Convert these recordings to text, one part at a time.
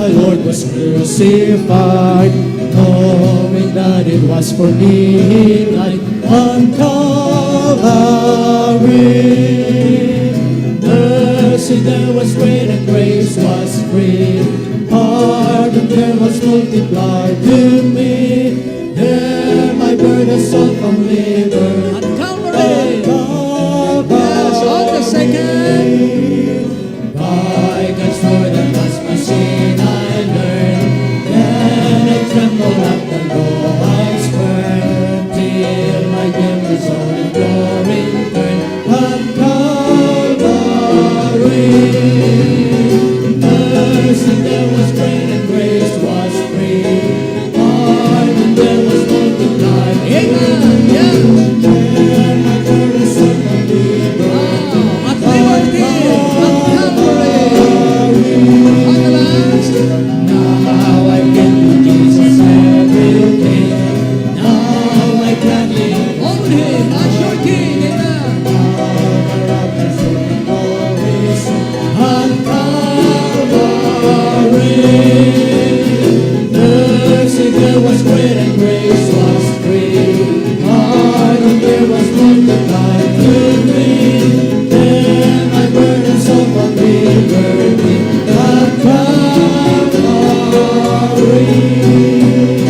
my Lord was crucified, knowing that it was for me He died on Calvary. Mercy there was great and grace was free, pardon there was multiplied to me. There my burdens all from liberty. At Calvary. Yes, on the second. By God's word and God's machine I learned, then I tremble at the Lord's word, till my guilt is all in glory turned at Calvary. Mercy there was great and grace was free, pardon there was multiplied. Amen. Yes. Then my burdens all from liberty. At liberty. At Calvary. On the last. Now I give to Jesus everything. Now I gladly On Him as your King. Amen. on Calvary. Mercy there was great and grace was free, pardon there was multiplied to me. Then my burdens all from liberty at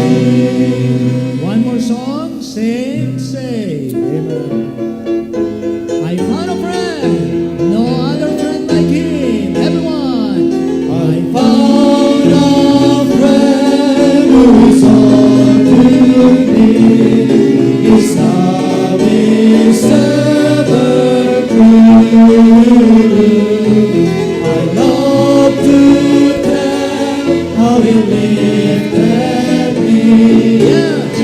Calvary. One more song. Sing, say. Amen. I found a friend. No other friend like Him. Everyone. I found a friend who is all to me. His love is ever true. I love to tell how He lifted me. Yes.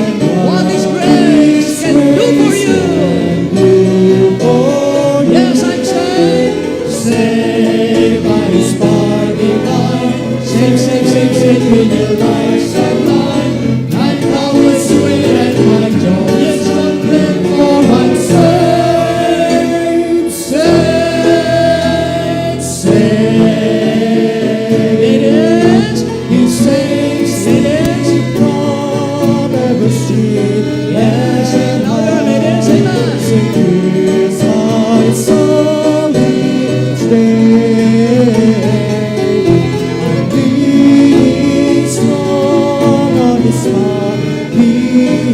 What His grace can do for you. Yes, I'm saved. Saved by His power divine. Saved with your life sublime. And how it's sweet and my joy is complete. For I'm saved, saved, saved. It is. He saves from every street. Yes, and Louder, it is. Amen. secures my soul each day. I'm being strong on His mighty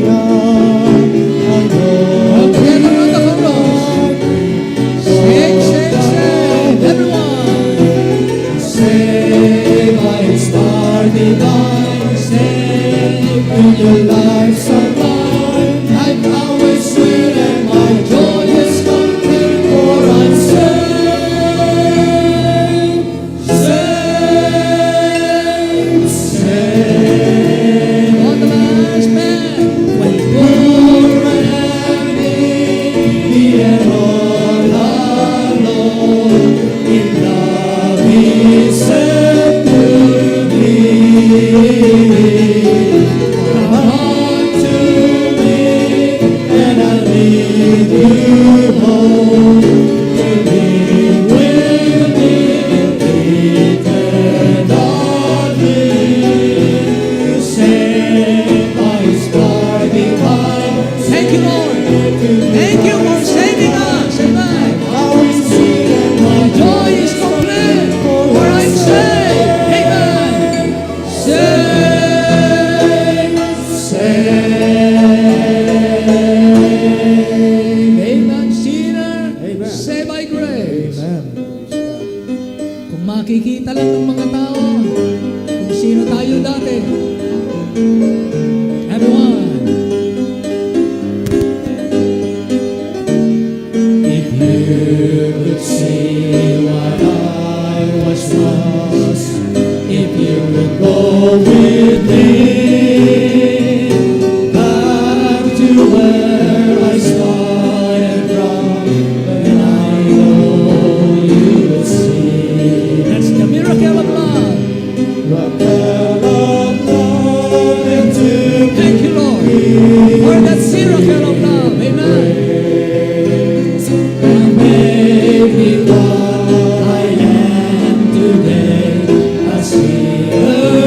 arm. I know Together on the chorus. Sing, sing, sing. Everyone. saved by His power divine, saved in your life sublime. And how it's sweet and my joy is complete. For I'm saved, saved, saved. On the last man. When Poor and empty and all alone, in love He said to me, come unto me, and I'll lead you home, to be with me eternally. Saved by His power divine. Thank you, Lord. Thank you for saving us. Amen. How it's sweet and my Joy is complete. For I'm saved. Amen. saved. Amen. Sinner. Amen. Saved by grace. Amen. Kung makikita lang ng mga tao kung sino tayo dati. Everyone. If you could see what I was lost, if you would go with me back to where I started from, then I know you would see. That's the miracle of love. Rappel of love into Thank you, Lord, for that miracle of love. Amen. and make me what I am today, a sinner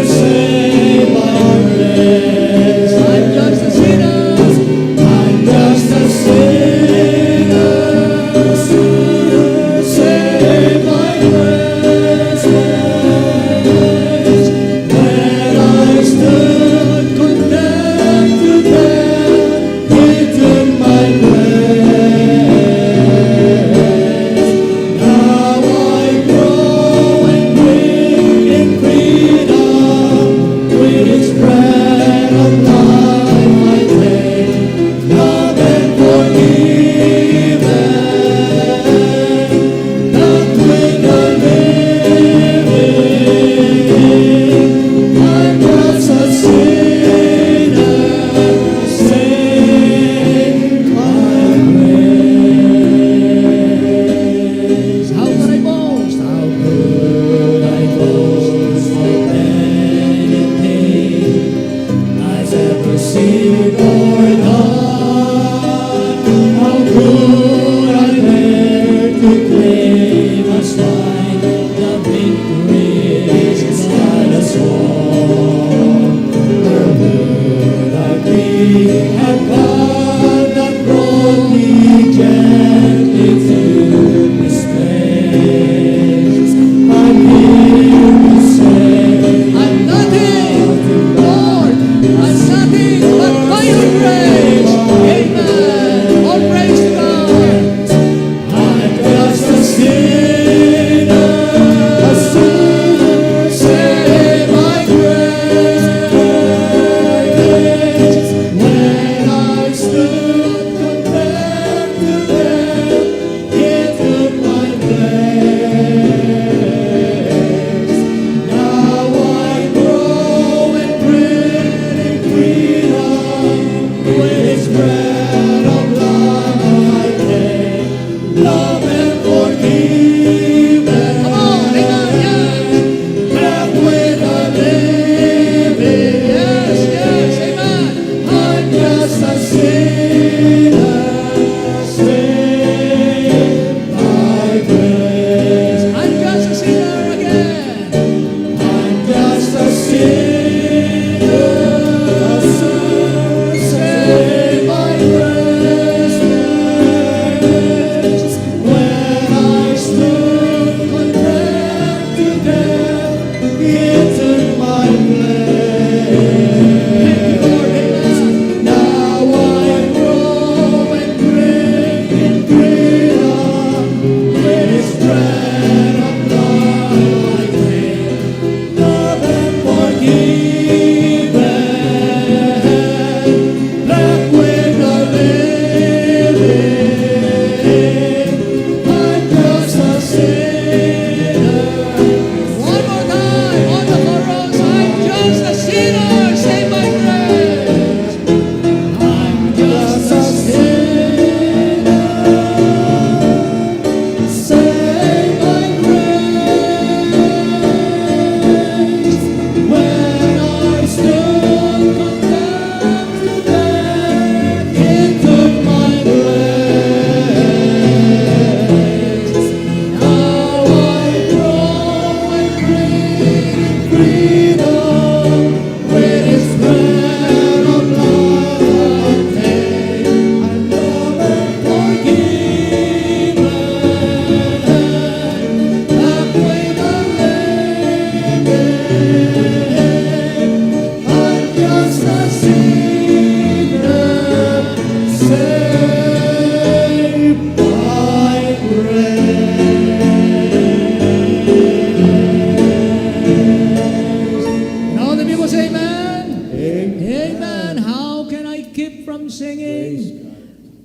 from singing.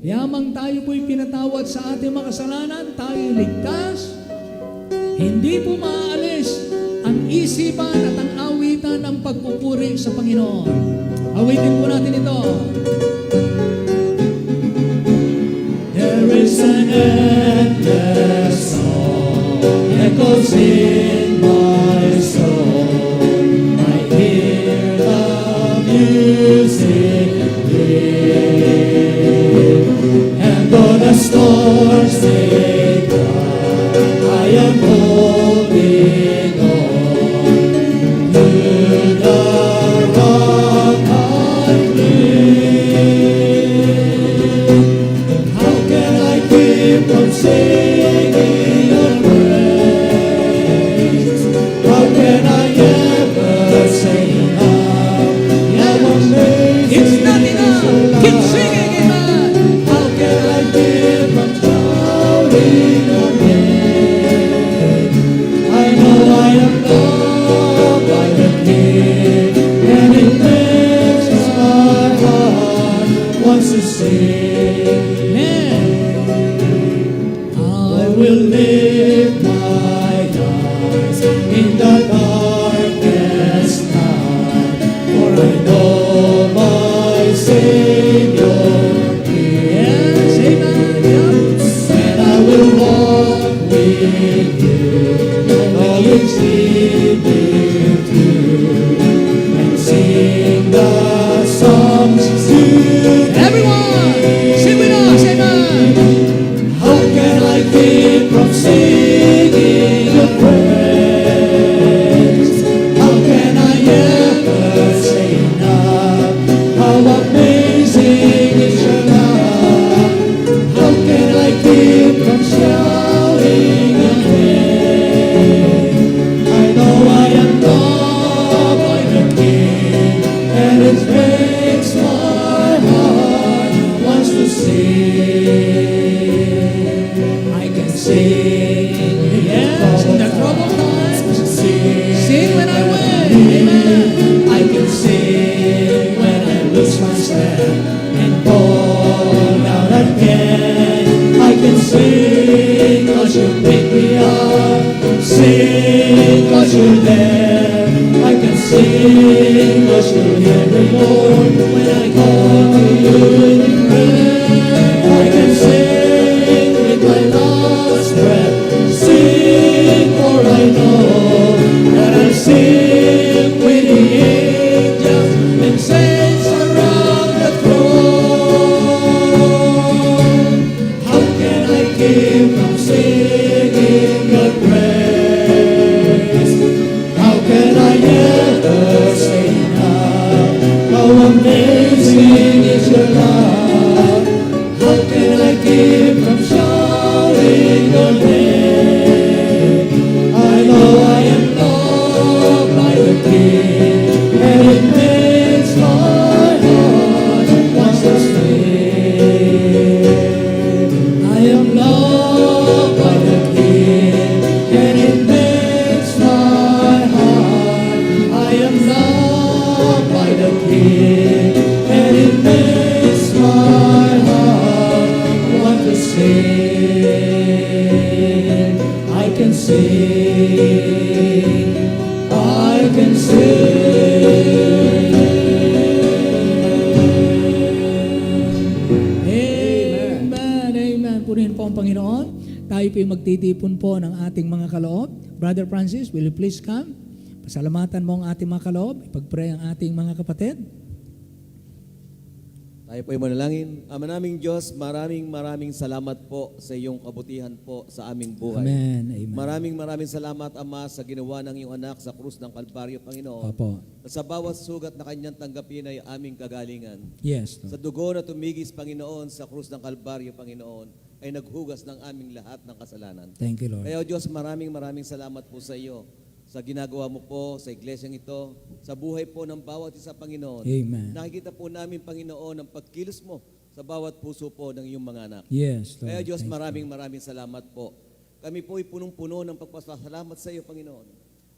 Yamang tayo po'y pinatawad sa ating mga kasalanan, tayo ligtas. Hindi po maaalis ang isipan at ang awitan ng pagpupuri sa Panginoon. Awitin po natin ito. There is an endless song echoes in my soul. I hear the music ring, and though the storms may come, I am holding on to the rock I cling. How can I keep from singing your praise? How can I ever say enough? How amazing It's not is enough. your Keep love. singing, amen. How can I keep from shouting again? I know I am loved by the King, and it makes my heart wants to sing. Amen. I will lift my eyes in the darkest night, for I know my Savior Yes, is. amen. Yep. And I will walk with you, always lead me through, and sing the songs together. Everyone, sing with us, amen. How can I keep from singing your praise? How can I ever say enough? How amazing is your love? How can I keep from shouting your name? I know I am loved by the King, and it makes my heart wants to sing. I can sing, Yes, in the troubled times, sing when I win, amen. I can sing when I lose my step and fall down again. I can sing 'cause you pick me up, sing 'cause you're there. I can sing 'cause you hear me more when I call to you in prayer. I can sing with my last breath, sing for I know that I sing with the angels and saints around the throne. How can I keep from singing your praise? How can I ever say enough? How amazing is your love? How can I keep from shouting your name? I know I am loved by the King, and it makes my heart wants to sing. I am loved by the King, and it makes my heart. I am loved by the King, and it makes my heart want to sing. I can sing. I can sing. Amen, amen. Purihin po ang Panginoon. Tayo po'y magtitipon po ng ating mga kaloob. Brother Francis, will you please come? Pasalamatan mo ang ating mga kaloob. Ipag-pray ang ating mga kapatid. Tayo po'y manalangin. Ama naming Diyos, maraming salamat po sa iyong kabutihan po sa aming buhay. Amen, amen. Maraming salamat, Ama, sa ginawa ng iyong anak sa krus ng Kalbaryo, Panginoon. Opo. Sa bawat sugat na kanyang tanggapin ay aming kagalingan. Yes, Sa Lord. dugo na tumigis, Panginoon, sa krus ng Kalbaryo, Panginoon, ay naghugas ng aming lahat ng kasalanan. Thank you, Lord. Kaya, O Diyos, maraming salamat po sa iyo sa ginagawa mo po sa iglesyang ito, sa buhay po ng bawat isa, Panginoon. Amen. Nakikita po namin, Panginoon, ang pagkilos mo sa bawat puso po ng iyong mga anak. Yes, Lord. Kaya Diyos, Thank you. maraming salamat po. Kami po ay punong-puno ng pagpasalamat sa iyo, Panginoon.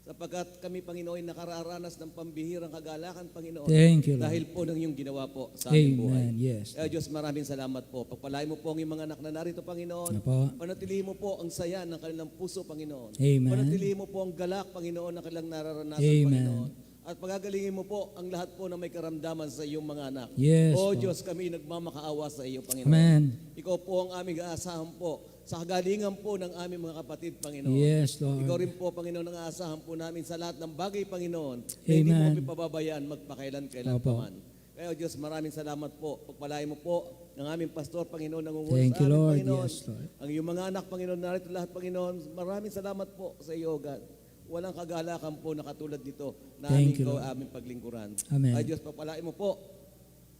sapagkat kami, Panginoon, ay nakararanas ng pambihirang kagalakan, Panginoon. Thank you, Lord. Dahil po ng iyong ginawa po sa aming buhay. Amen. Yes. Kaya Diyos, maraming salamat po. Pagpalain mo po ang iyong mga anak na narito, Panginoon. Apo. Panatilihin mo po ang saya ng kanilang puso, Panginoon. Amen. Panatilihin mo po ang galak, Panginoon, na kanilang nararanasan, Amen. Panginoon. At pagagalingin mo po ang lahat po na may karamdaman sa iyong mga anak. Yes, O po. Diyos, kami nagmamakaawa sa iyo, Panginoon. Amen. Ikaw po ang aming aasahan po sa kagalingan po ng aming mga kapatid, Panginoon. Yes, Lord. Ikaw rin po, Panginoon, ang aasahan po namin sa lahat ng bagay, Panginoon. Na hindi mo Amen. kami pababayaan magpakailan-kailan Opo. pa man. Kaya, Diyos, maraming salamat po. Pagpalain mo po ng aming pastor, Panginoon, nangungulo Thank sa you, amin, Lord. Panginoon. Yes, Lord. Ang iyong mga anak, Panginoon, narito lahat, Panginoon. Maraming salamat po sa iyo, God. Walang kagalakan po na katulad dito na Thank you, aming Lord. aming paglingkuran. Amen. Ay, Diyos, pagpalain mo po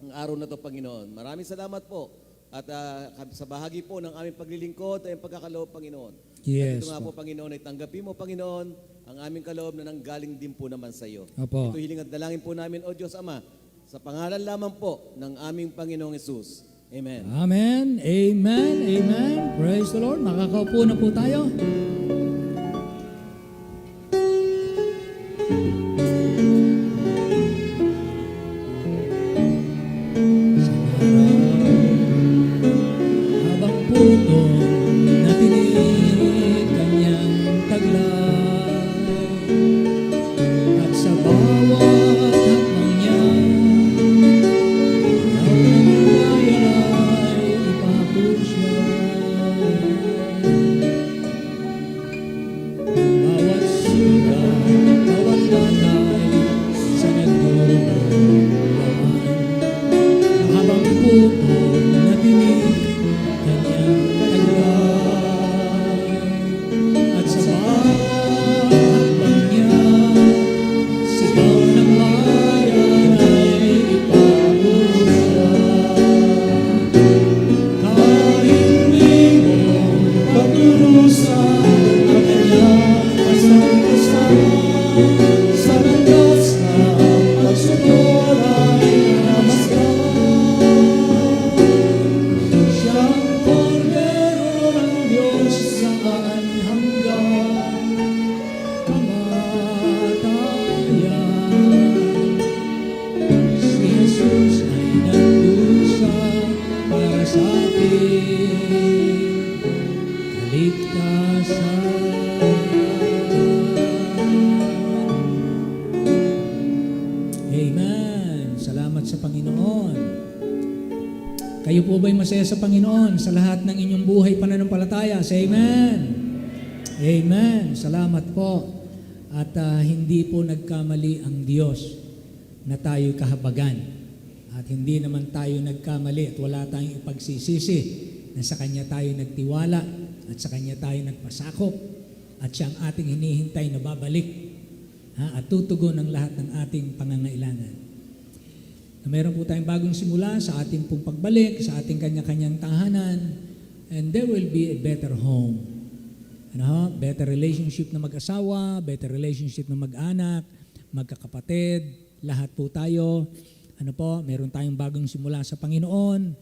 ang araw na to, Panginoon. Maraming salamat po. At sa bahagi po ng aming paglilingkod ay pagkakaloob, Panginoon. Yes, At ito nga po, po. Panginoon, ay tanggapin mo, Panginoon, ang aming kaloob na nanggaling din po naman sa iyo. Opo. Ito hiling at dalangin po namin, O Diyos Ama, sa pangalan lamang po ng aming Panginoong Yesus. Amen. Amen. Amen. Amen. Praise the Lord. Makakaupo na po tayo. Habang putong natinig kanyang taglay, at sa bawat hakbang niya, ang bayan ay ipako siya. Bawat sugat, bawat bagay sa nagdudulaman, habang putong natinig kanyang taglay, at sa bawat hakbang niya, sigaw ng bayan ay ipako siya. Kahit mayroong pagdurusa ang kanyang kasalukuyan, sa landas ng pagsunod ay namasdan. Siyang kordero ng Diyos saan hanggang kamatayan. Si Jesus ay nagdusa para sa ating kaligtasan. Amen. Salamat sa Panginoon. Kayo po ba'y masaya sa Panginoon sa lahat ng inyong buhay pananampalataya? Say amen. Amen. Salamat po. At hindi po nagkamali ang Diyos na tayo'y kahabagan. At hindi naman tayo nagkamali at wala tayong ipagsisisi na sa Kanya tayo nagtiwala at sa Kanya tayo nagpasakop at Siya ang ating hinihintay na babalik at tutugon ang lahat ng ating pangangailangan. Na meron po tayong bagong simula sa ating pong pagbalik, sa ating kanya-kanyang tahanan, and there will be a better home. Better relationship na mag-asawa, better relationship na mag-anak, magkakapatid, lahat po tayo. Meron tayong bagong simula sa Panginoon.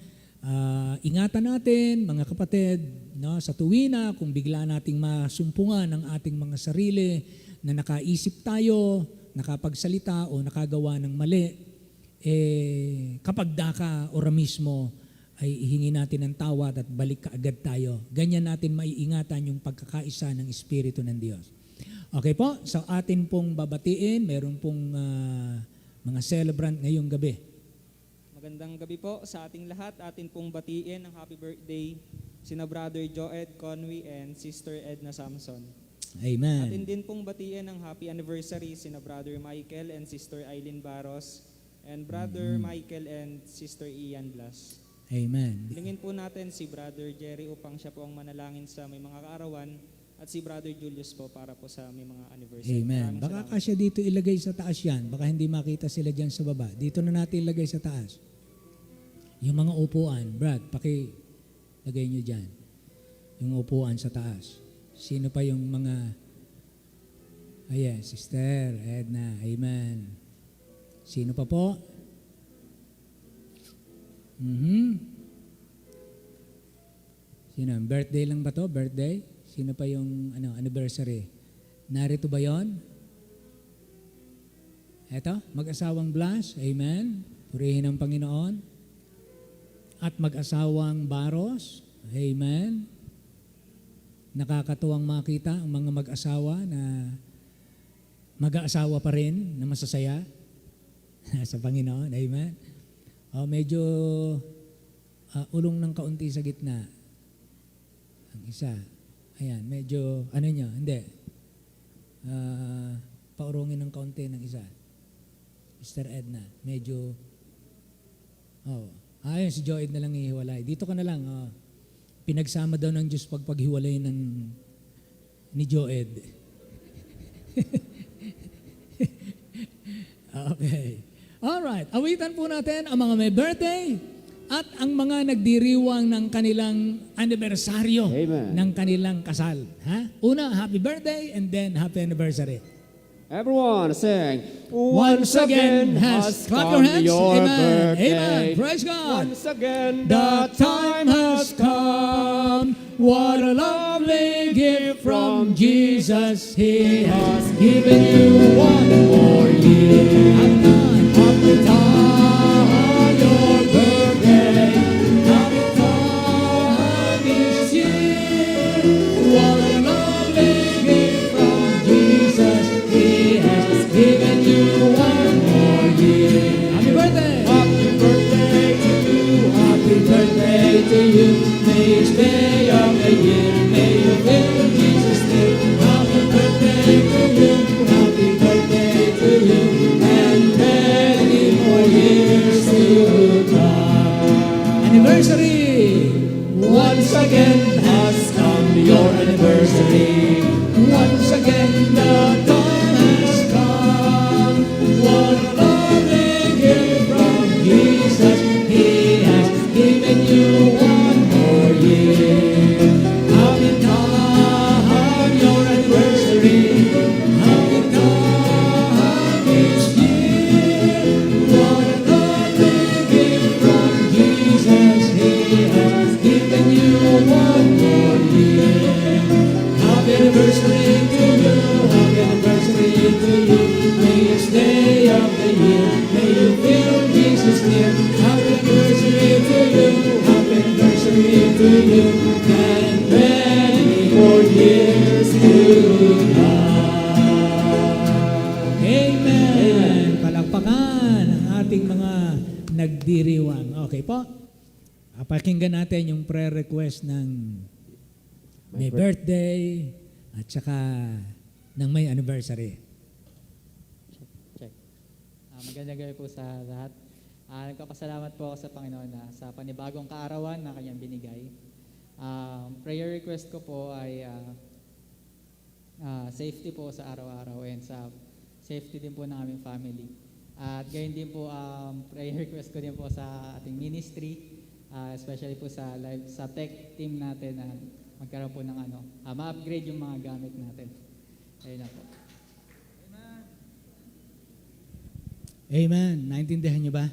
Ingatan natin, mga kapatid, sa tuwina, kung bigla nating masumpungan ang ating mga sarili, na nakaisip tayo, nakapagsalita o nakagawa ng mali, kapag daka ora mismo ay ihingi natin ng tawad at balik kaagad tayo. Ganyan natin maiingatan yung pagkakaisa ng Espiritu ng Diyos. Okay po, sa atin pong babatiin, meron pong mga celebrant ngayong gabi. Magandang gabi po sa ating lahat. Atin pong batiin ng happy birthday sina Brother Joed Conwy and Sister Edna Samson. Amen. Atin din pong batiin ng happy anniversary sina Brother Michael and Sister Eileen Baros and Brother Michael and Sister Ian Blas. Amen. Hilingin po natin si Brother Jerry upang siya po ang manalangin sa may mga kaarawan at si Brother Julius po para po sa may mga anniversary. Amen. Maraming Baka salamat. kasya dito ilagay sa taas yan. Baka hindi makita sila dyan sa baba. Dito na natin ilagay sa taas. Yung mga upuan, Brad, pakilagay nyo dyan. Yung upuan sa taas. Sino pa yung mga... Ayan, Sister Edna. Amen. Sino pa po? Sino? Birthday lang ba to? Birthday? Sino pa yung anniversary? Narito ba yon? Eto, mag-asawang Blas, amen. Purihin ang Panginoon. At mag-asawang Baros, amen. Nakakatuwang makita ang mga mag-asawa na mag-aasawa pa rin na masasaya sa Panginoon, amen. Medyo ulong ng kaunti sa gitna. Ang isa, ayan, medyo, hindi. Paurungin ng kaunti ng isa. Mr. Edna, medyo, ayun, si Joed na lang ihiwalay. Dito ka na lang, pinagsama daw ng Diyos paghiwalay ni Joed. Okay. Alright, awitan po natin ang mga may birthday at ang mga nagdiriwang ng kanilang anibersaryo Amen. ng kanilang kasal. Ha? Una, happy birthday and then happy anniversary. Everyone sing. Once again has clap your hands. your Amen. birthday. Amen. Praise God. Once again The time has come. What a lovely gift from Jesus. He has given you one more year. Happy time, your birthday. Happy time this year. What a lovely gift from Jesus. He has given you one more year. Happy birthday! Happy birthday to you. Happy birthday to you. May each day of the year, may you feel Jesus' name. Happy birthday to you. Happy birthday to you. And many more years to come. Anniversary! Once again has come your anniversary. Once again the time has come. What a lovely gift from Jesus. He has given you one more year. Happy time, your anniversary. Happy time this year. What a lovely gift from Jesus. He has given you one more year. Happy anniversary to you. Happy anniversary to you. May each day of the year, may you feel Jesus near. Happy anniversary to you. Happy anniversary to you. And many more years to come. Amen. Palakpakan ang ating mga nagdiriwang. Okay po. Pakinggan natin yung prayer request ng may birthday at saka ng may anniversary. Check. Magandang gabi po sa lahat. Nagpapasalamat po ako sa Panginoon na sa panibagong kaarawan na kanyang binigay. Prayer request ko po ay safety po sa araw-araw and sa safety din po ng aming family. At gayon din po prayer request ko din po sa ating ministry, especially po sa tech team natin na magkaroon po ng ma-upgrade yung mga gamit natin. Ayun na po. Amen. Naintindihan niyo ba?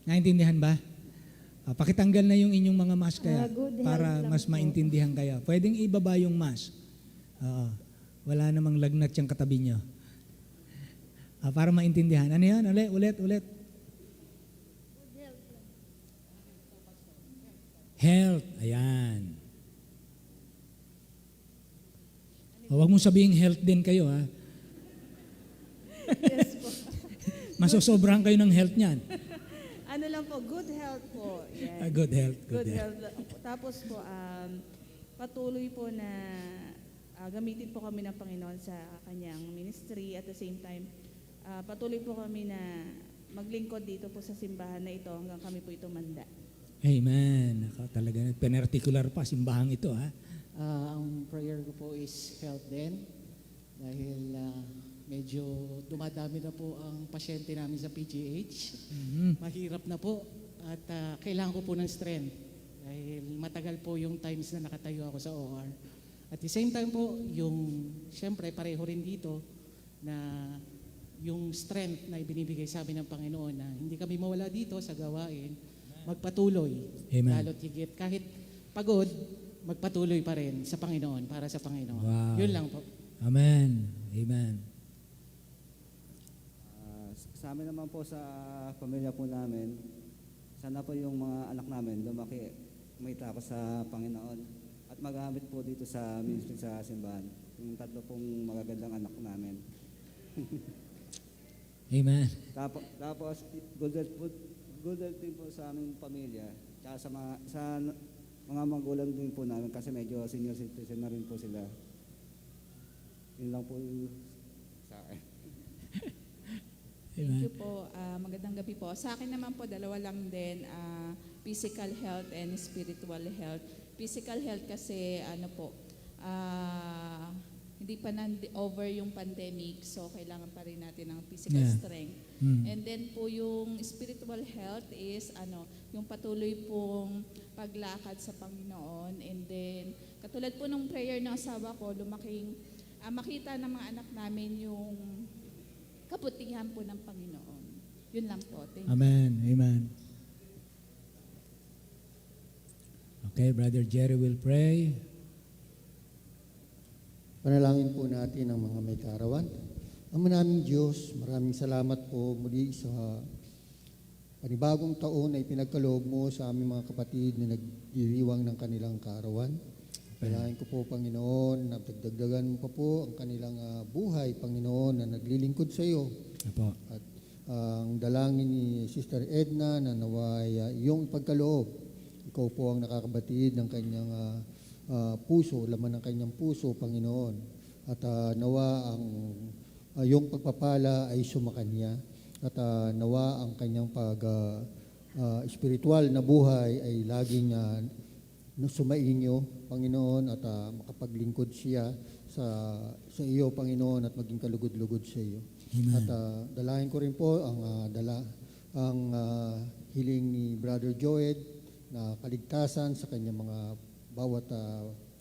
Naintindihan ba? Pakitanggal na yung inyong mga mask kaya para mas maintindihan kayo. Pwedeng ibaba yung mask. Wala namang lagnat yung katabi niyo. Para maintindihan. Ano yan? Ulit. Health. Ayan. Huwag mong sabihin health din kayo, ha? Yes po. Masosobrahan kayo ng health niyan. Ano lang po, good health po. Yan. Good health. Good health. Tapos po, patuloy po na gamitin po kami ng Panginoon sa kanyang ministry. At the same time, patuloy po kami na maglingkod dito po sa simbahan na ito hanggang kami po ito manda. Amen. Talaga, particular pa, simbahang ito, ha? Ang prayer ko po is health din dahil medyo dumadami na po ang pasyente namin sa PGH. Mahirap na po at kailangan ko po ng strength dahil matagal po yung times na nakatayo ako sa OR. At the same time po, siyempre pareho rin dito na yung strength na ibinibigay sa amin ng Panginoon na hindi kami mawala dito sa gawain, magpatuloy. Amen. Lalo't higit. Kahit pagod, magpatuloy pa rin sa Panginoon, para sa Panginoon. Wow. Yun lang po. Amen. Amen. Sa amin naman po sa pamilya po namin, sana po yung mga anak namin lumaki may takot sa Panginoon at magamit po dito sa ministry sa simbahan. Yung tatlo pong magagandang anak namin. Amen. Tapos good health din po sa aming pamilya, tsaka sa mga magulang din po namin kasi medyo senior citizen na rin po sila. Yun lang po yung sa akin. Thank you po. Magandang gabi po. Sa akin naman po, dalawa lang din, physical health and spiritual health. Physical health kasi hindi pa over yung pandemic, so kailangan pa rin natin ng physical strength. And then po yung spiritual health is yung patuloy pong paglakad sa Panginoon. And then katulad po ng prayer ng asawa ko, makita ng mga anak namin yung kabutihan po ng Panginoon. Yun lang po. Thank you. Amen. Amen. Okay, Brother Jerry will pray. Panalangin po natin ang mga may kaarawan. Ama naming Diyos, maraming salamat po muli sa panibagong taon na ipinagkaloob mo sa aming mga kapatid na nagdiriwang ng kanilang kaarawan. Panalangin ko po, Panginoon, na dagdagan mo pa po ang kanilang buhay, Panginoon, na naglilingkod sa iyo. Apo. At ang dalangin ni Sister Edna na naway iyong ipagkaloob. Ikaw po ang nakakabatid ng kanyang puso, laman ng kanyang puso, Panginoon. At nawa ang iyong pagpapala ay sumakanya. At nawa ang kanyang spiritual na buhay ay laging sumainyo, Panginoon, at makapaglingkod siya sa iyo, Panginoon, at maging kalugod-lugod sa iyo. Amen. At dalahin ko rin po ang hiling ni Brother Joed na kaligtasan sa kanyang mga bawat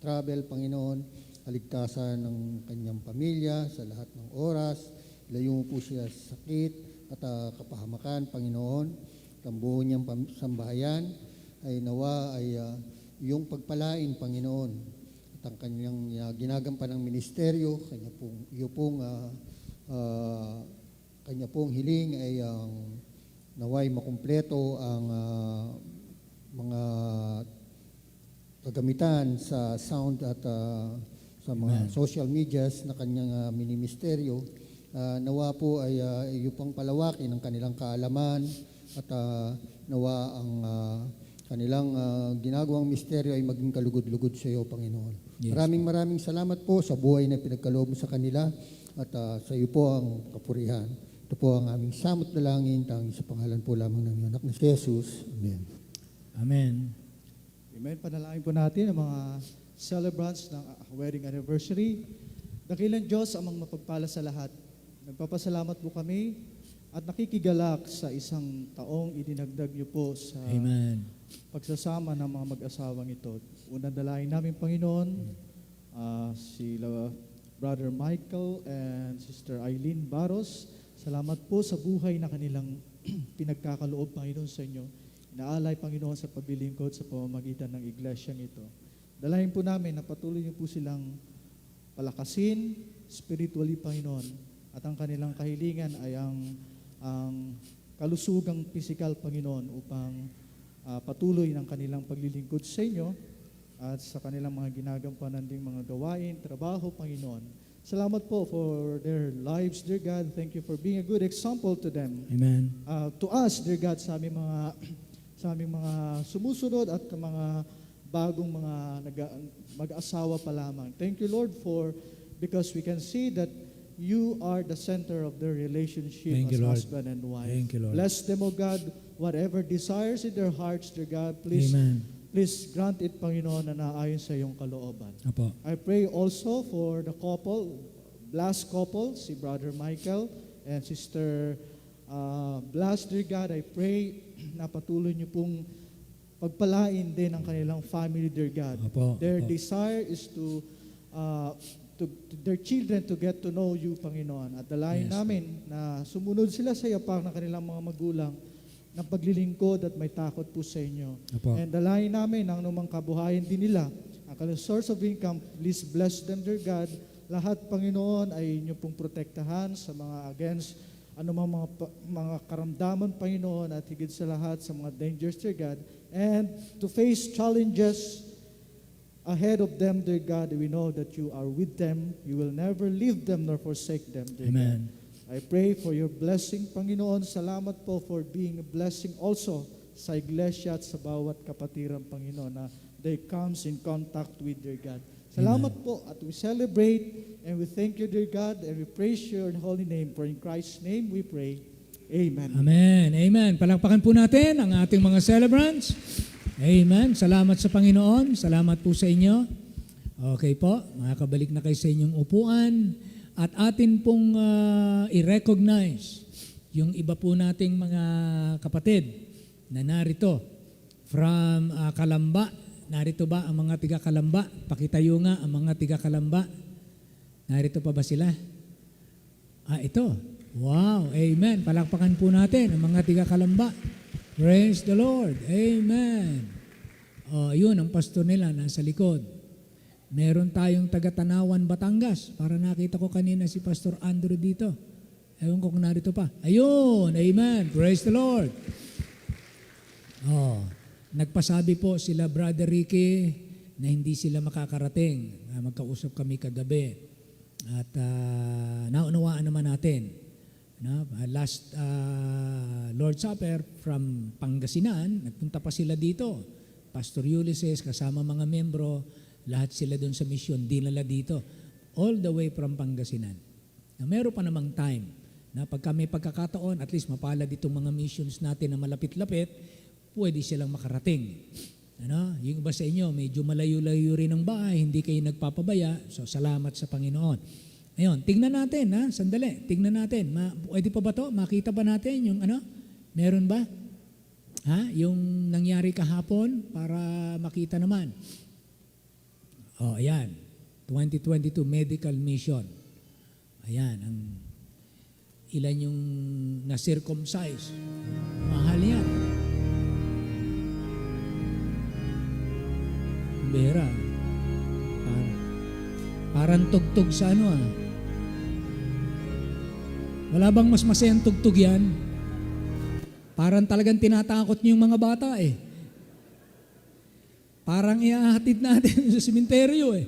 travel, Panginoon, kaligtasan ng kanyang pamilya sa lahat ng oras, ilayo mo po siya sa sakit at kapahamakan, Panginoon. Ang buo niyang sambahayan ay nawa ay iyong pagpalain, Panginoon. At ang kanyang ginagampan ng ministeryo, kanya pong hiling ay naway makumpleto ang mga kagamitan sa sound at sa mga social medias na kanyang ministeryo. Nawa po ay iyo pang palawakin ang kanilang kaalaman at nawa ang kanilang ginagawang misteryo ay maging kalugod-lugod sa iyo, Panginoon. Yes. Maraming salamat po sa buhay na pinagkaloob mo sa kanila at sa iyo po ang kapurihan. Ito po ang aming samot dalangin, tanging sa pangalan po lamang ng iyong anak na si Jesus. Amen. Amen. Amen. Panalangin po natin ang mga celebrants ng wedding anniversary. Dakilang Diyos amang mapagpala sa lahat. Nagpapasalamat po kami at nakikigalak sa isang taong idinagdag niyo po sa Amen. pagsasama ng mga mag-asawang ito. Unang dalangin namin, Panginoon, sila Brother Michael and Sister Eileen Baros. Salamat po sa buhay na kanilang pinagkakaloob, Panginoon, sa inyo. Inaalay, Panginoon, sa paglilingkod sa pamamagitan ng iglesyang ito. Dalahin po namin na patuloy niyo po silang palakasin spiritually, Panginoon, at ang kanilang kahilingan ay ang kalusugang pisikal, Panginoon, upang patuloy ng kanilang paglilingkod sa inyo at sa kanilang mga ginagampanan ding mga gawain, trabaho, Panginoon. Salamat po for their lives, dear God. Thank you for being a good example to them. Amen. To us, dear God, sa aming mga sumusunod at mga bagong mga mag-asawa pa lamang. Thank you, Lord, because we can see that you are the center of their relationship Thank as you, Lord. husband and wife. Thank you, Lord. Bless them, O God, whatever desires in their hearts, dear God, please Amen. Please grant it, Panginoon, na naayon sa iyong kalooban. Apo. I pray also for the blessed couple, si Brother Michael and Sister Blas, dear God. I pray na patuloy niyo pong pagpalain din ang kanilang family, dear God. Apo. Their Apo. desire is to their children to get to know you, Panginoon. At dalayan Yes, namin na sumunod sila sa iyapak ng kanilang mga magulang ng paglilingkod at may takot po sa inyo. Apo. And dalayan namin ang anumang kabuhayan din nila. Ang kanilang source of income, please bless them, dear God. Lahat, Panginoon, ay inyo pong protektahan sa mga against anumang mga karamdaman, Panginoon, at higit sa lahat sa mga dangers, dear God, and to face challenges ahead of them, dear God. We know that you are with them. You will never leave them nor forsake them, dear Amen. God. I pray for your blessing, Panginoon. Salamat po for being a blessing also sa iglesia at sa bawat kapatiran, Panginoon, na they comes in contact with, dear God. Salamat po at we celebrate and we thank you, dear God, and we praise your holy name. For in Christ's name we pray. Amen. Amen. Amen. Palakpakan po natin ang ating mga celebrants. Amen. Salamat sa Panginoon. Salamat po sa inyo. Okay po, makakabalik na kayo sa inyong upuan. At atin pong i-recognize yung iba po nating mga kapatid na narito from Kalamba. Narito ba ang mga tiga Kalamba? Pakitayo nga ang mga tiga Kalamba. Narito pa ba sila? Ito. Wow. Amen. Palakpakan po natin ang mga tiga Kalamba. Praise the Lord. Amen. Yun ang pastor nila nasa likod. Meron tayong taga-Tanawan, Batangas. Para nakita ko kanina si Pastor Andrew dito. Ewan ko kung narito pa. Ayun. Amen. Praise the Lord. Nagpasabi po sila Brother Ricky na hindi sila makakarating. Magkausap kami kagabi. At naunawaan naman natin. Last Lord's Supper from Pangasinan, nagpunta pa sila dito. Pastor Ulysses kasama mga membro, lahat sila doon sa mission, dinala dito. All the way from Pangasinan. Meron pa namang time na pagka may pagkakataon, at least mapalad itong mga missions natin na malapit-lapit, pwede silang makarating. Yung iba sa inyo, medyo malayo-layo rin ang bahay, hindi kayo nagpapabaya, so salamat sa Panginoon. Ngayon, tingnan natin, sandali, tingnan natin. Pwede pa ba to? Makita ba natin yung meron ba? Yung nangyari kahapon para makita naman. Ayan. 2022 medical mission. Ayan, ilan yung na-circumcise. Mahal yan. Bera. Parang tugtog sa Wala bang mas masayang tugtog yan? Parang talagang tinatakot niyo yung mga bata Parang iahatid natin sa sementeryo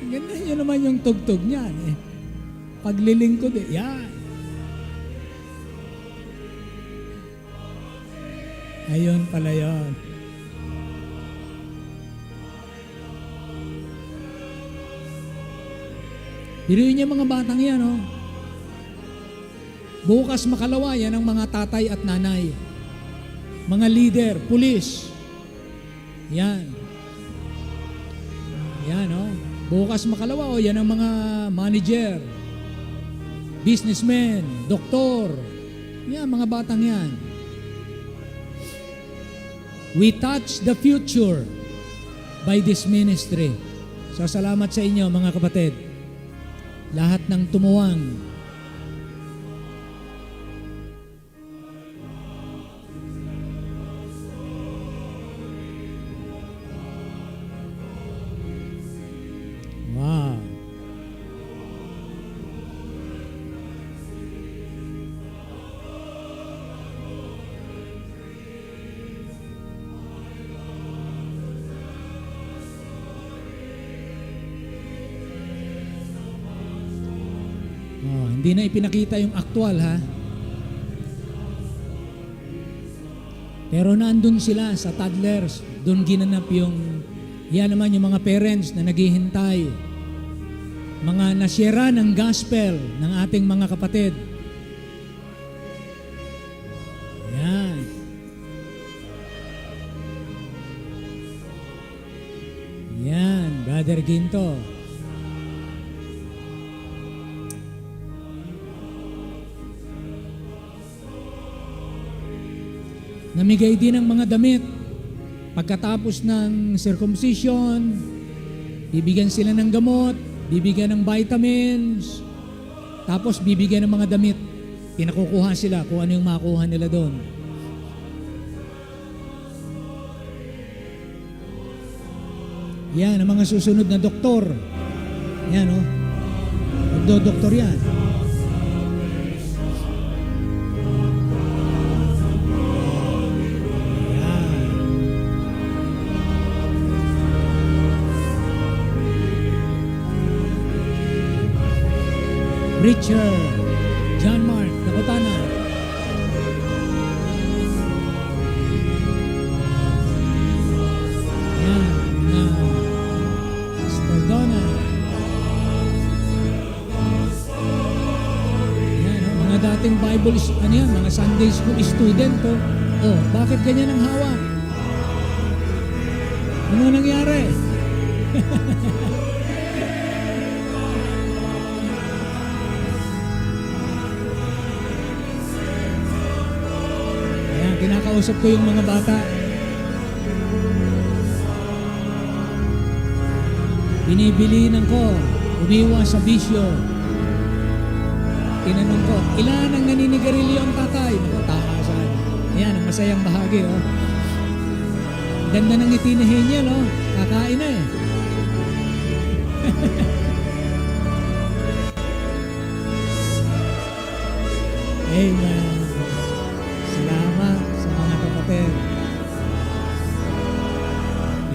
Ganda nyo naman yung tugtog niyan Paglilingkod yan. Ayun pala yun. Biruin niyo mga batang yan, Bukas makalawa yan ang mga tatay at nanay. Mga leader, pulis. Yan. Yan, Bukas makalawa, yan ang mga manager, businessmen, doktor. Yan, mga batang yan. We touch the future by this ministry. So, salamat sa inyo, mga kapatid. Lahat ng tumuwang. Wow. Hindi na ipinakita yung aktual, Pero nandun sila sa toddlers, doon ginanap yan naman yung mga parents na naghihintay. Mga nasyera ng gospel ng ating mga kapatid. Yan. Yan, Brother Ginto. Namigay din ng mga damit. Pagkatapos ng circumcision, bibigyan sila ng gamot, bibigyan ng vitamins, tapos bibigyan ng mga damit. Pinakukuha sila kung ano yung makuha nila doon. Yan, ang mga susunod na doktor. Yan, Magdo-doktor yan. Teacher John Mark Dakotana. Yan, na Sister Donna. Yan, mga dating Bible, mga Sunday school student to. Oh, bakit ganyan ang hawak? Ano nangyari? Ayan, kinakausap ko yung mga bata. Binibilinan ko, umiwas sa bisyo. Tinanong ko, ilan ang naninigarilyo ang tatay? Taasan. Ayan, ang masayang bahagi, oh. Ganda ng ngiti ni Heniel, oh. Kakain na eh. Amen. Salamat sa mga kapatid.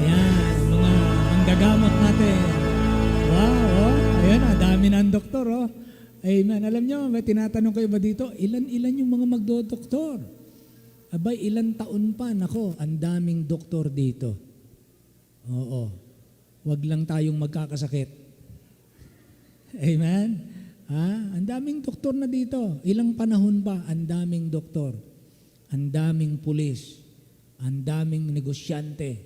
Ayan, ang mga manggagamot natin. Wow, oh. Ayan, dami na ang doktor, oh. Amen. Alam nyo, may tinatanong kayo ba dito? Ilan yung mga magdodoktor? Abay, ilan taon pa? Nako, ang daming doktor dito. Oo. Huwag lang tayong magkakasakit. Amen? Ha? Ang daming doktor na dito. Ilang panahon pa, ang daming doktor. Ang daming pulis. Ang daming negosyante.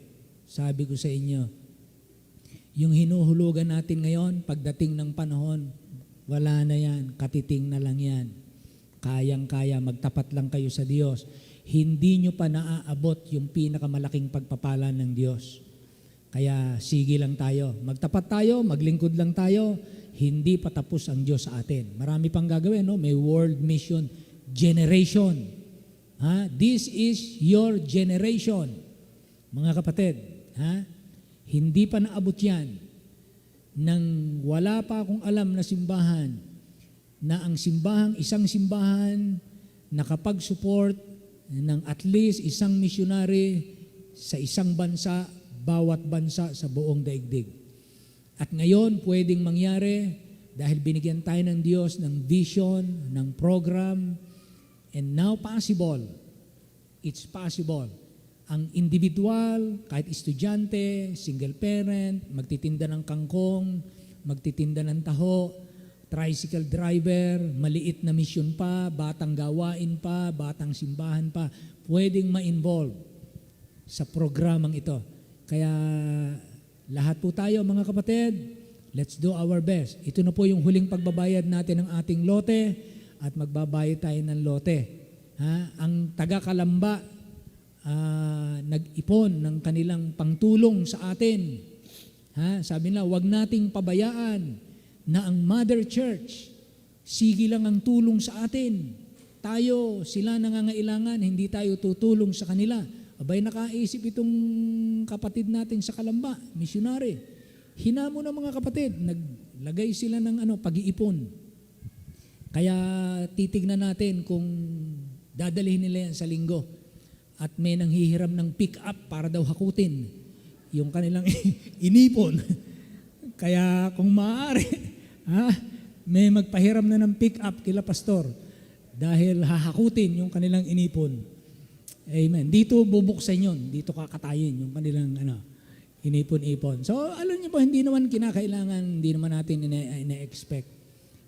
Sabi ko sa inyo, yung hinuhulugan natin ngayon, pagdating ng panahon, wala na yan. Katiting na lang yan. Kayang-kaya, magtapat lang kayo sa Diyos. Hindi nyo pa naaabot yung pinakamalaking pagpapala ng Diyos. Kaya sige lang tayo. Magtapat tayo, maglingkod lang tayo. Hindi pa tapos ang Diyos sa atin. Marami pang gagawin, no? May World Mission Generation. Ha? This is your generation. Mga kapatid, ha? Hindi pa naabot yan. Nang wala pa akong alam na simbahan, na ang simbahang, isang simbahan, nakapag-support ng at least isang missionary sa isang bansa, bawat bansa sa buong daigdig. At ngayon, pwedeng mangyari dahil binigyan tayo ng Diyos ng vision, ng program, and now possible. It's possible. Ang individual, kahit estudyante, single parent, magtitinda ng kangkong, magtitinda ng taho, tricycle driver, maliit na mission pa, batang gawain pa, batang simbahan pa, pwedeng ma-involve sa programang ito. Kaya lahat po tayo mga kapatid, let's do our best. Ito na po yung huling pagbabayad natin ng ating lote at magbabayad tayo ng lote. Ha? Ang taga-Kalamba, nag-ipon ng kanilang pangtulong sa atin. Ha? Sabi na, huwag nating pabayaan na ang Mother Church, sige lang ang tulong sa atin. Tayo, sila nangangailangan, hindi tayo tutulong sa kanila. Abay, nakaisip itong kapatid natin sa Kalamba, missionary. Hinamo ng mga kapatid, naglagay sila ng pag-iipon. Kaya titignan natin kung dadalhin nila yan sa linggo. At may nanghihiram ng pick-up para daw hakutin yung kanilang inipon. Kaya kung maaari, may magpahiram na ng pick-up kila pastor dahil hahakutin yung kanilang inipon. Amen. Dito bubuksan yun. Dito kakatayin yung kanilang inipon-ipon. So, alam niyo po, hindi naman kinakailangan, hindi naman natin ina-expect.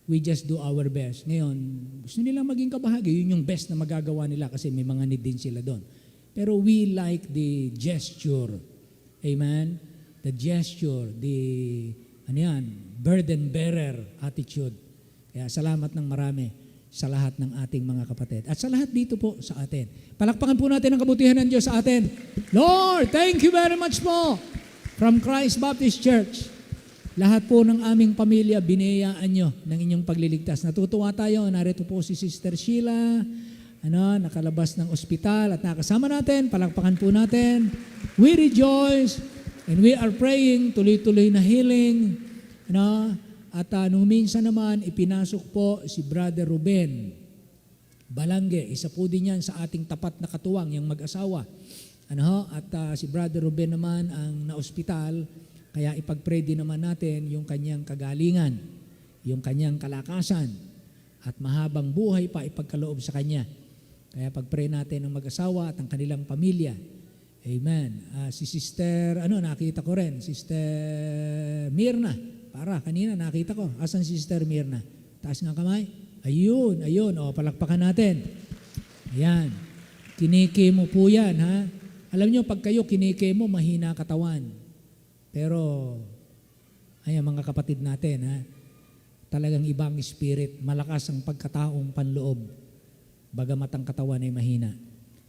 We just do our best. Ngayon, gusto nilang maging kabahagi. Yun yung best na magagawa nila kasi may mga need din sila doon. Pero we like the gesture. Amen? The gesture, the burden bearer attitude. Kaya salamat ng marami sa lahat ng ating mga kapatid. At sa lahat dito po sa atin. Palakpakan po natin ang kabutihan ng Diyos sa atin. Lord, thank you very much po from Christ Baptist Church. Lahat po ng aming pamilya, binayaan nyo ng inyong pagliligtas. Natutuwa tayo, narito po si Sister Sheila, nakalabas ng ospital at nakasama natin, palakpakan po natin. We rejoice and we are praying, tuloy-tuloy na healing. At nung minsan naman, ipinasok po si Brother Ruben Balangge. Isa po din yan sa ating tapat na katuwang, yung mag-asawa. At si Brother Ruben naman ang na-ospital. Kaya ipag-pray din naman natin yung kanyang kagalingan, yung kanyang kalakasan. at mahabang buhay pa ipagkaloob sa kanya. Kaya pag-pray natin ang mag-asawa at ang kanilang pamilya. Amen. Si Sister, nakita ko rin, Sister Mirna. Kanina nakita ko. Asan si Sister Mirna? Taas nga kamay. Ayun. Palakpakan natin. Ayan. Kinikimo po yan, ha? Alam nyo, pag kayo kinikimo, mahina katawan. Pero, ayan mga kapatid natin, ha? Talagang ibang spirit, malakas ang pagkataong panloob, bagamat ang katawan ay mahina.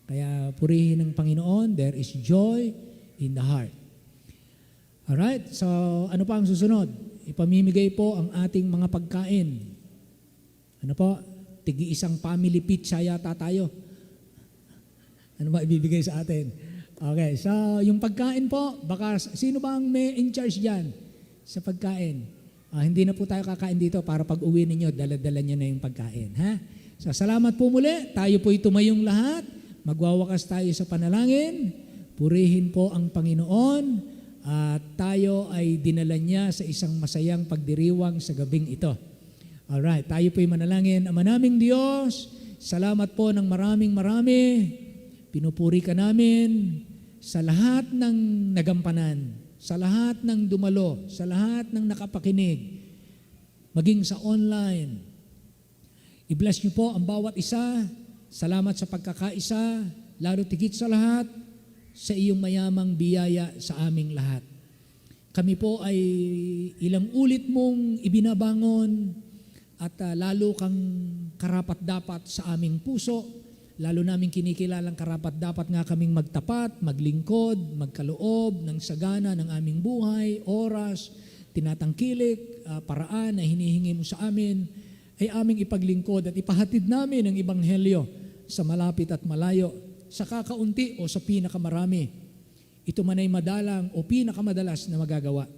Kaya purihin ng Panginoon, there is joy in the heart. Alright, so ano pa ang susunod? Ipamimigay po ang ating mga pagkain. Ano po? Tigi-isang family pizza yata tayo. Ano ba ibibigay sa atin? Okay, so yung pagkain po, baka sino ba ang may in charge dyan sa pagkain? Hindi na po tayo kakain dito para pag uwi ninyo, dala-dala nyo na yung pagkain. Ha? So salamat po muli. Tayo po'y tumayong lahat. Magwawakas tayo sa panalangin. Purihin po ang Panginoon. At tayo ay dinala niya sa isang masayang pagdiriwang sa gabing ito. Alright, tayo po'y manalangin. Ama naming Diyos, salamat po ng marami. Pinupuri ka namin sa lahat ng nagampanan, sa lahat ng dumalo, sa lahat ng nakapakinig, maging sa online. I-bless niyo po ang bawat isa. Salamat sa pagkakaisa, lalo tigit sa lahat, sa iyong mayamang biyaya sa aming lahat. Kami po ay ilang ulit mong ibinabangon at lalo kang karapat-dapat sa aming puso. Lalo namin kinikilalang karapat-dapat nga kaming magtapat, maglingkod, magkaloob ng sagana ng aming buhay, oras, tinatangkilik, paraan na hinihingi mo sa amin, ay aming ipaglingkod at ipahatid namin ang Ebanghelyo sa malapit at malayo, sa kakaunti o sa pinakamarami. Ito man ay madalang o pinakamadalas na magagawa.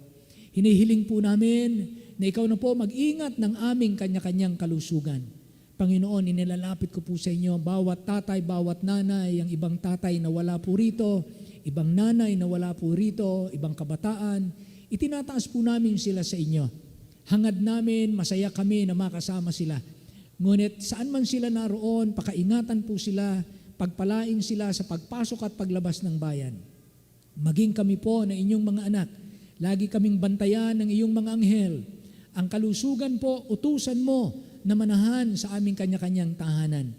Hinihiling po namin na ikaw na po mag-ingat ng aming kanya-kanyang kalusugan. Panginoon, inilalapit ko po sa inyo bawat tatay, bawat nanay, ang ibang tatay na wala po rito, ibang nanay na wala po rito, ibang kabataan, itinataas po namin sila sa inyo. Hangad namin, masaya kami na makasama sila. Ngunit saan man sila naroon, pakaingatan po sila, pagpalain sila sa pagpasok at paglabas ng bayan. Maging kami po na inyong mga anak, lagi kaming bantayan ng iyong mga anghel. Ang kalusugan po, utusan mo na manahan sa aming kanya-kanyang tahanan.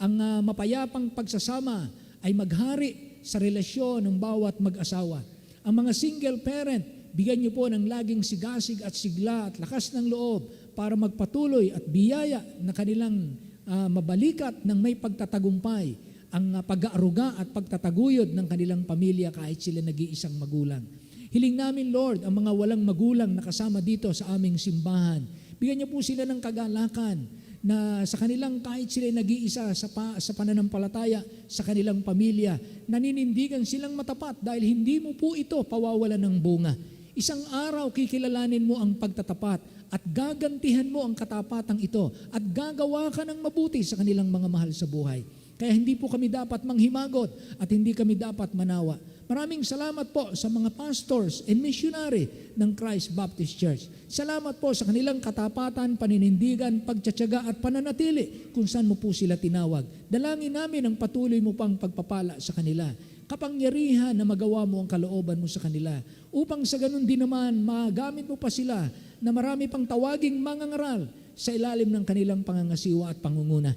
Ang mapayapang pagsasama ay maghari sa relasyon ng bawat mag-asawa. Ang mga single parent, bigyan niyo po ng laging sigasig at sigla at lakas ng loob para magpatuloy at biyaya na kanilang mabalikat ng may pagtatagumpay ang pag-aaruga at pagtataguyod ng kanilang pamilya kahit sila nag-iisang magulang. Hiling namin, Lord, ang mga walang magulang na kasama dito sa aming simbahan. Bigyan niyo po sila ng kagalakan na sa kanilang kahit sila nag-iisa sa pananampalataya sa kanilang pamilya, naninindigan silang matapat dahil hindi mo po ito pawawalan ng bunga. Isang araw kikilalanin mo ang pagtatapat at gagantihan mo ang katapatang ito at gagawa ka ng mabuti sa kanilang mga mahal sa buhay. Kaya hindi po kami dapat manghimagot at hindi kami dapat manawa. Maraming salamat po sa mga pastors and missionary ng Christ Baptist Church. Salamat po sa kanilang katapatan, paninindigan, pagtsatsaga at pananatili kung saan mo po sila tinawag. Dalangin namin ang patuloy mo pang pagpapala sa kanila. Kapangyarihan na magawa mo ang kalooban mo sa kanila. Upang sa ganun din naman, magamit mo pa sila na marami pang tawaging mangangaral sa ilalim ng kanilang pangangasiwa at pangunguna.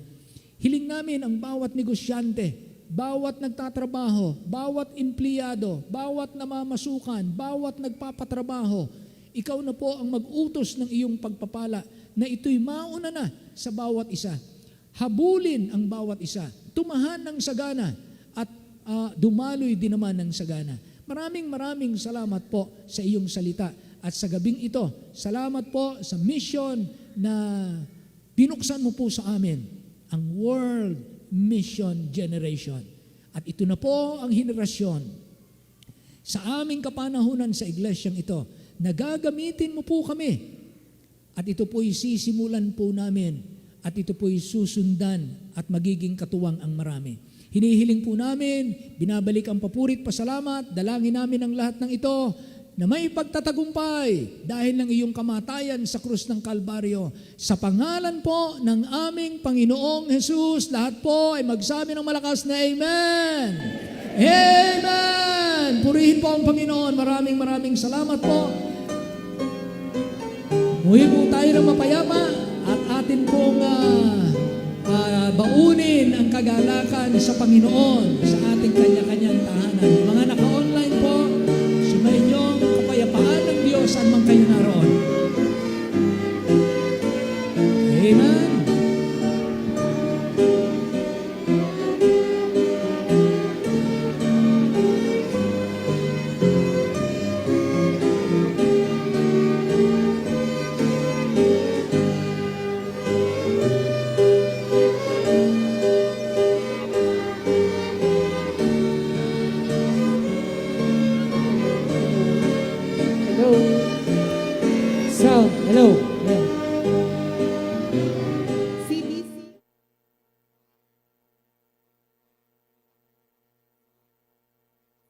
Hiling namin ang bawat negosyante, bawat nagtatrabaho, bawat empleyado, bawat namamasukan, bawat nagpapatrabaho, ikaw na po ang mag-utos ng iyong pagpapala na ito'y mauna na sa bawat isa. Habulin ang bawat isa, tumahan ng sagana at dumaloy din naman ng sagana. Maraming salamat po sa iyong salita at sa gabing ito, salamat po sa mission na binuksan mo po sa amin, ang World Mission Generation. At ito na po ang henerasyon sa aming kapanahunan sa iglesyang ito, nagagamitin mo po kami. At ito po'y sisimulan po namin at ito po'y susundan at magiging katuwang ang marami. Hinihiling po namin, binabalik ang papurit, pasalamat, dalangin namin ang lahat ng ito na may pagtatagumpay dahil ng iyong kamatayan sa krus ng Kalbaryo. Sa pangalan po ng aming Panginoong Jesus, lahat po ay magsabi ng malakas na Amen! Amen! Purihin po ang Panginoon. Maraming salamat po. Muhi po tayo ng mapayapa at atin pong baunin ang kagalakan sa Panginoon sa ating kanya-kanyang tahanan. Yung mga naka-online po, sumayinyong kapayapaan ng Diyos saan man kayo naroon. Amen. Hello. Sound. Hello. Yeah.